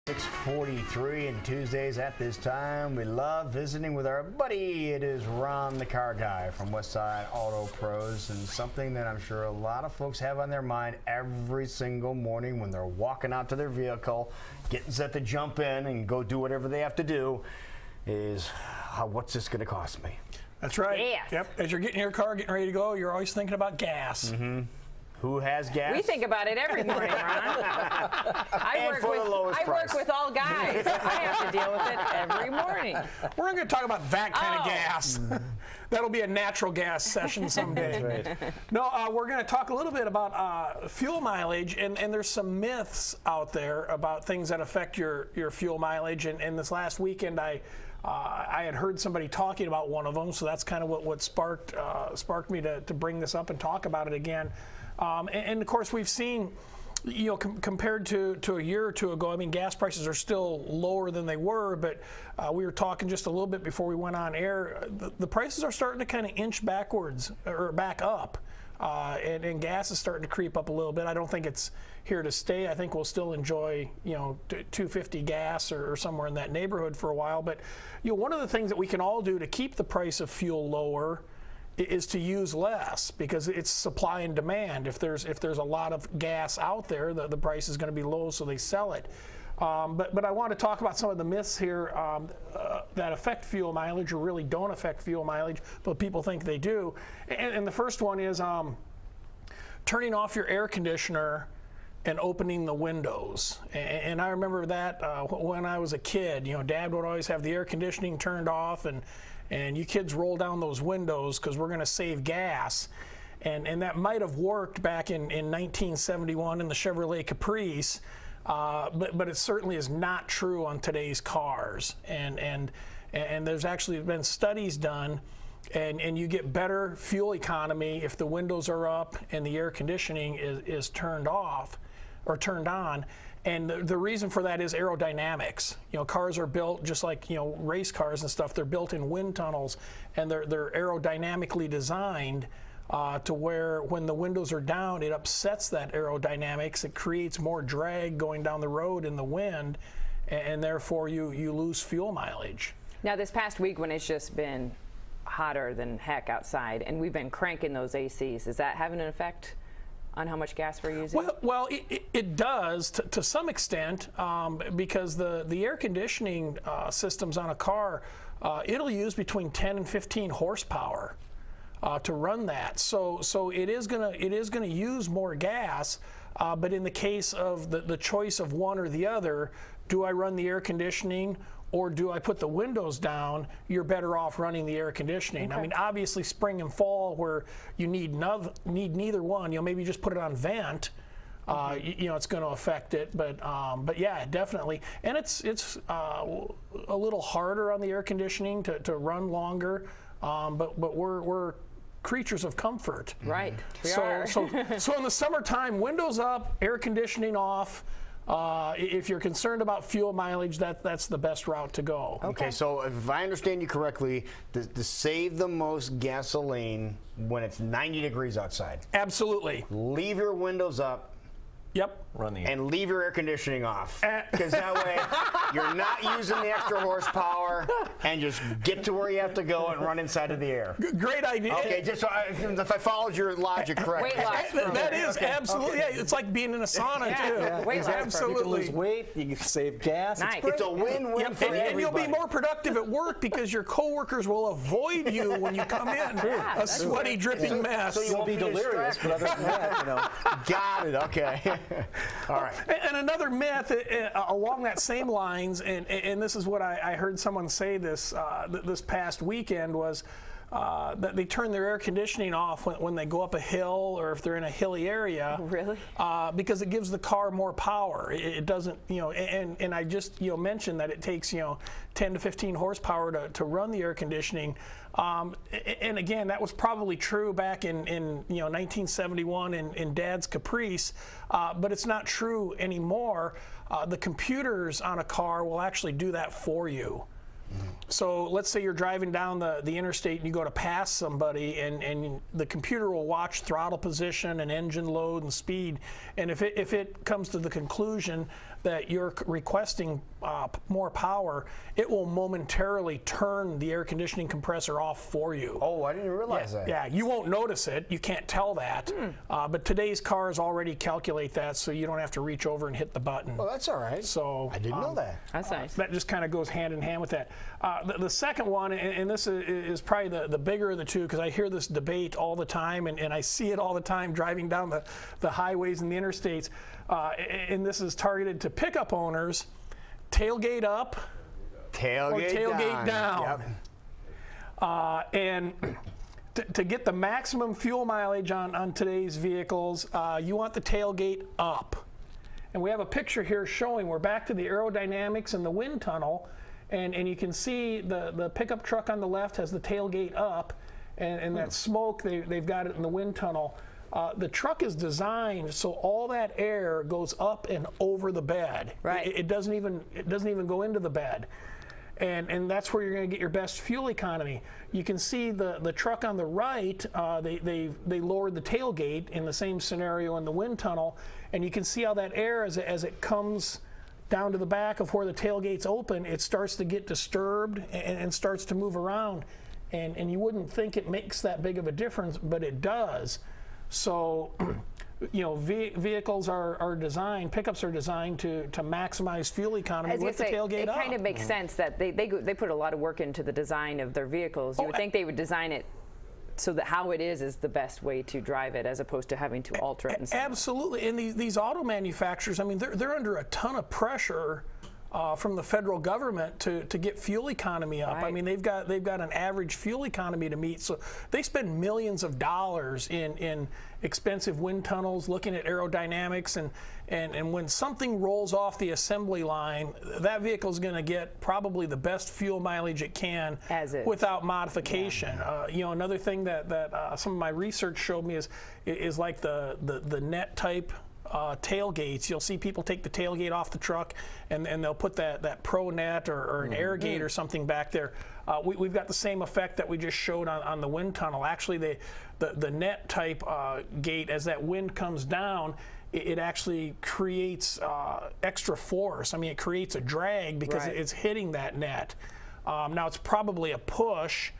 6:43 and Tuesdays at this time. We love visiting with our buddy. It is Ron, the car guy from Westside Auto Pros, and something that I'm sure a lot of folks have on their mind every single morning when they're walking out to their vehicle, getting set to jump in and go do whatever they have to do is, what's this going to cost me? That's right. Yes. Yep. As you're getting in your car, getting ready to go, you're always thinking about gas. Mm-hmm. Who has gas? We think about it every morning, Ron. I work with all guys. I have to deal with it every morning. We're going to talk about that kind of gas. That'll be a natural gas session someday. Right. No, we're going to talk a little bit about fuel mileage, and there's some myths out there about things that affect your fuel mileage. And this last weekend, I had heard somebody talking about one of them, so that's kind of what sparked me to bring this up and talk about it again. And of course, we've seen, compared to a year or two ago, I mean, gas prices are still lower than they were, but we were talking just a little bit before we went on air. The prices are starting to kind of inch backwards or back up, and gas is starting to creep up a little bit. I don't think it's here to stay. I think we'll still enjoy, $2.50 gas or somewhere in that neighborhood for a while. But one of the things that we can all do to keep the price of fuel lower is to use less, because it's supply and demand. If there's a lot of gas out there, the price is going to be low, so they sell it. But I want to talk about some of the myths here that affect fuel mileage or really don't affect fuel mileage, but people think they do. And the first one is turning off your air conditioner and opening the windows. And I remember that when I was a kid. Dad would always have the air conditioning turned off, and you kids roll down those windows because we're going to save gas. And that might have worked back in 1971 in the Chevrolet Caprice, but it certainly is not true on today's cars. And there's actually been studies done, and you get better fuel economy if the windows are up and the air conditioning is turned off or turned on. And the reason for that is aerodynamics. Cars are built just like, race cars and stuff. They're built in wind tunnels, and they're aerodynamically designed to where when the windows are down, it upsets that aerodynamics. It creates more drag going down the road in the wind, and therefore you lose fuel mileage. Now, this past week when it's just been hotter than heck outside, and we've been cranking those ACs, is that having an effect on how much gas we're using? Well, it does to some extent, because the air conditioning systems on a car, it'll use between 10 and 15 horsepower to run that. So it is gonna use more gas, but in the case of the choice of one or the other, do I run the air conditioning or do I put the windows down? You're better off running the air conditioning. Okay. I mean, obviously spring and fall where you need neither one, maybe just put it on vent, it's going to affect it, but yeah, definitely. And it's a little harder on the air conditioning to run longer, but we're creatures of comfort. Right. So in the summertime, windows up, air conditioning off. If you're concerned about fuel mileage, that's the best route to go. Okay, so if I understand you correctly, to save the most gasoline when it's 90 degrees outside. Absolutely. Leave your windows up. Yep. And leave your air conditioning off, because that way you're not using the extra horsepower, and just get to where you have to go and run inside of the air. Great idea. Okay, just so if I followed your logic correctly. Weight loss. That is absolutely. Yeah, it's like being in a sauna too. Yeah, weight loss. absolutely. You can lose weight. You can save gas. Nice. It's a win-win for everybody. And you'll be more productive at work because your coworkers will avoid you when you come in. A sweaty, dripping mess. So you won't be delirious, but other than that, Got it. Okay. All right. And another myth along that same lines, and this is what I heard someone say this past weekend, was that they turn their air conditioning off when they go up a hill or if they're in a hilly area. Really? Because it gives the car more power. It doesn't, and I just, mentioned that it takes, 10 to 15 horsepower to run the air conditioning. And again, that was probably true back in 1971 in Dad's Caprice, but it's not true anymore. The computers on a car will actually do that for you. So let's say you're driving down the interstate and you go to pass somebody, and the computer will watch throttle position and engine load and speed, and if it comes to the conclusion that you're requesting more power, it will momentarily turn the air conditioning compressor off for you. Oh, I didn't realize that. Yeah, you won't notice it. You can't tell that. But today's cars already calculate that, so you don't have to reach over and hit the button. Oh, that's all right. So I didn't know that. That's nice. that just kind of goes hand in hand with that. The second one, and this is probably the bigger of the two, because I hear this debate all the time, and I see it all the time driving down the highways and the interstates. And this is targeted to pickup owners: tailgate up or tailgate down. Yep. And to get the maximum fuel mileage on today's vehicles, you want the tailgate up. And we have a picture here showing we're back to the aerodynamics and the wind tunnel, and you can see the pickup truck on the left has the tailgate up, and that smoke, they've got it in the wind tunnel. The truck is designed so all that air goes up and over the bed. Right. It doesn't even go into the bed. And that's where you're going to get your best fuel economy. You can see the truck on the right, they lowered the tailgate in the same scenario in the wind tunnel, and you can see how that air, as it comes down to the back of where the tailgate's open, it starts to get disturbed and starts to move around. And you wouldn't think it makes that big of a difference, but it does. So, vehicles are designed, pickups are designed to maximize fuel economy with the tailgate up. It kind of makes sense that they put a lot of work into the design of their vehicles. You would think they would design it so that how it is the best way to drive it, as opposed to having to alter it. Absolutely, and these auto manufacturers, I mean, they're under a ton of pressure from the federal government to get fuel economy up. Right. I mean, they've got an average fuel economy to meet, so they spend millions of dollars in expensive wind tunnels, looking at aerodynamics, and when something rolls off the assembly line, that vehicle is going to get probably the best fuel mileage it can without modification. Yeah. Another thing that some of my research showed me is like the net type tailgates. You'll see people take the tailgate off the truck and they'll put that Pro Net or an air gate or something back there. We've got the same effect that we just showed on the wind tunnel. Actually, the net type gate, as that wind comes down, it actually creates extra force. I mean, it creates a drag because it's hitting that net. Now, it's probably a push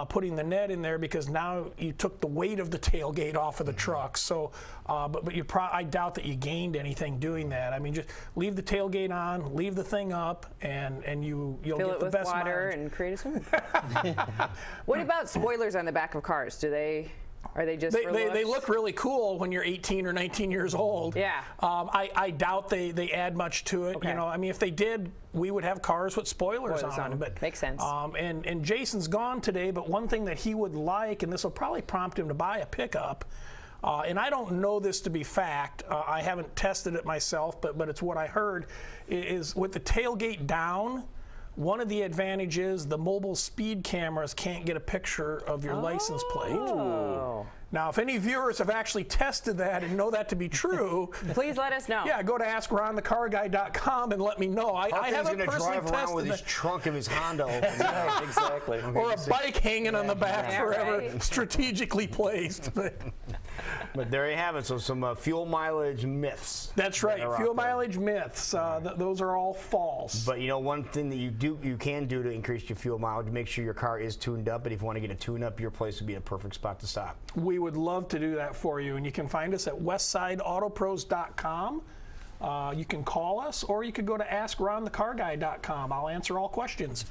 putting the net in there, because now you took the weight of the tailgate off of the truck. So, but I doubt that you gained anything doing that. I mean, just leave the tailgate on, leave the thing up, and you'll Fill get it the with best water mileage. and create a swimming pool. What about spoilers on the back of cars? Are they just for They looks? look really cool when you're 18 or 19 years old. Yeah. I doubt they add much to it. Okay. I mean, if they did, we would have cars with spoilers on them. But makes sense. And Jason's gone today, but one thing that he would like, and this will probably prompt him to buy a pickup, and I don't know this to be fact. I haven't tested it myself, but it's what I heard, is with the tailgate down, one of the advantages, the mobile speed cameras can't get a picture of your license plate. Oh. Now, if any viewers have actually tested that and know that to be true, Please let us know. yeah, go to AskRonTheCarGuy.com and let me know. I haven't going to personally drive around tested with his that. trunk of his Honda open. Right, exactly. Or a bike hanging on the back Yeah, forever, right. strategically placed. But there you have it. So some fuel mileage myths. That's right. that are out Fuel there. mileage myths. Those are all false. But one thing that you can do to increase your fuel mileage, make sure your car is tuned up. But if you want to get a tune-up, your place would be a perfect spot to stop. We would love to do that for you, and you can find us at westsideautopros.com. You can call us, or you could go to AskRonTheCarGuy.com. I'll answer all questions.